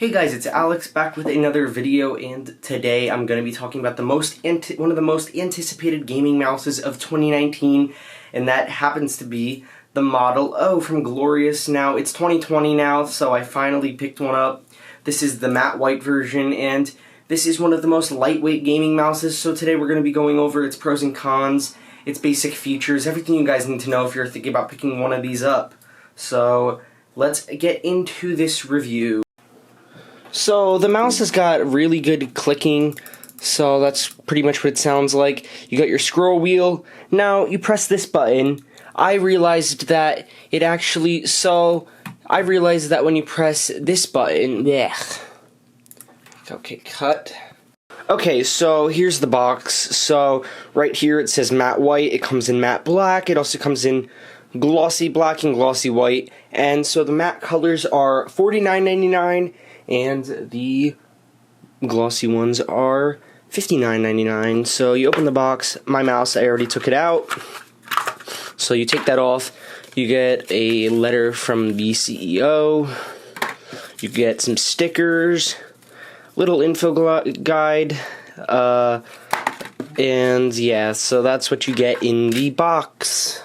Hey guys, it's Alex back with another video, and today I'm going to be talking about one of the most anticipated gaming mouses of 2019, and that happens to be the Model O from Glorious. Now, it's 2020 now, so I finally picked one up. This is the matte white version, and this is one of the most lightweight gaming mouses, so today we're going to be going over its pros and cons, its basic features, everything you guys need to know if you're thinking about picking one of these up. So, let's get into this review. So the mouse has got really good clicking, so that's pretty much what it sounds like. You got your scroll wheel. Now you press this button. I realized that when you press this button, okay, cut. Okay, so here's the box. So right here it says matte white. It comes in matte black. It also comes in glossy black and glossy white. And so the matte colors are $49.99. and the glossy ones are $59.99. So you open the box. My mouse, I already took it out. So you take that off. You get a letter from the CEO. You get some stickers, little info guide, and yeah, so that's what you get in the box.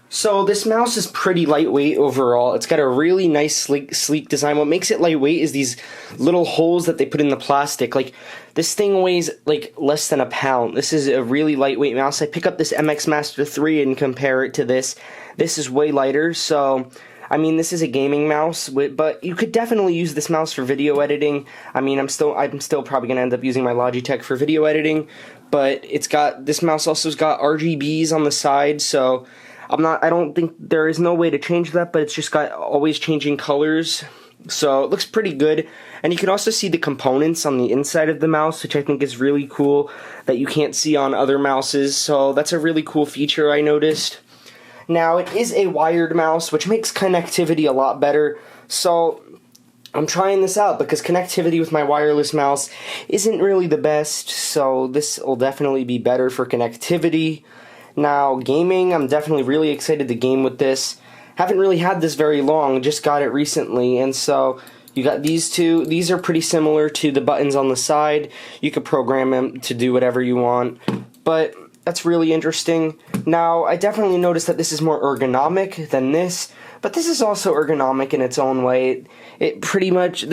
So this mouse is pretty lightweight overall. It's got a really nice sleek design. What makes it lightweight is these little holes that they put in the plastic. Like, this thing weighs like less than a pound. This is a really lightweight mouse. I pick up this MX Master 3 and compare it to this. This is way lighter, so I mean, this is a gaming mouse, but you could definitely use this mouse for video editing. I mean, I'm still probably gonna end up using my Logitech for video editing, but this mouse also has got RGBs on the side, so I don't think there is no way to change that, but it's just got always changing colors. So it looks pretty good. And you can also see the components on the inside of the mouse, which I think is really cool that you can't see on other mouses. So that's a really cool feature I noticed. Now, it is a wired mouse, which makes connectivity a lot better. So I'm trying this out because connectivity with my wireless mouse isn't really the best. So this will definitely be better for connectivity. Now, gaming, I'm definitely really excited to game with this. Haven't really had this very long, just got it recently, and so you got these two. These are pretty similar to the buttons on the side. You could program them to do whatever you want, but that's really interesting. Now, I definitely noticed that this is more ergonomic than this, but this is also ergonomic in its own way. It pretty much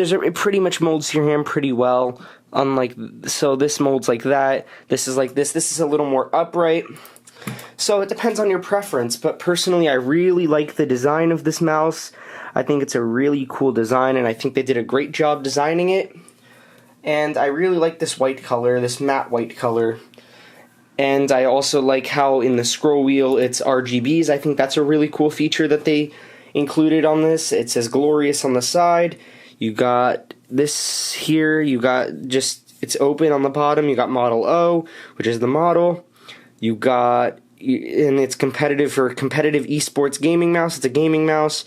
molds your hand pretty well. So this molds like that. This is like this. This is a little more upright. So it depends on your preference, but personally I really like the design of this mouse. I think it's a really cool design, and I think they did a great job designing it. And I really like this white color, this matte white color. And I also like how in the scroll wheel it's RGBs. I think that's a really cool feature that they included on this. It says Glorious on the side. You got this here, it's open on the bottom. You got Model O, which is the model. And it's competitive for competitive esports gaming mouse. It's a gaming mouse.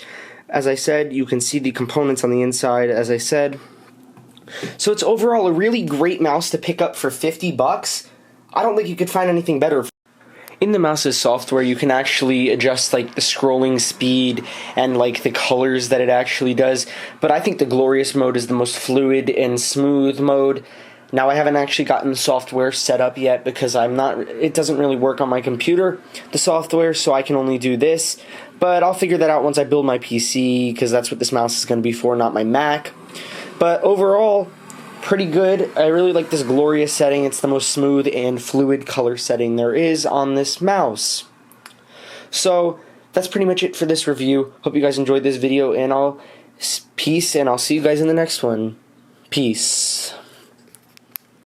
As I said, you can see the components on the inside, as I said. So it's overall a really great mouse to pick up for $50. I don't think you could find anything better. In the mouse's software, you can actually adjust like the scrolling speed and like the colors that it actually does. But I think the Glorious mode is the most fluid and smooth mode. Now, I haven't actually gotten the software set up yet because it doesn't really work on my computer, the software, so I can only do this. But I'll figure that out once I build my PC, because that's what this mouse is going to be for, not my Mac. But overall, pretty good. I really like this Glorious setting. It's the most smooth and fluid color setting there is on this mouse. So, that's pretty much it for this review. Hope you guys enjoyed this video, and I'll see you guys in the next one. Peace.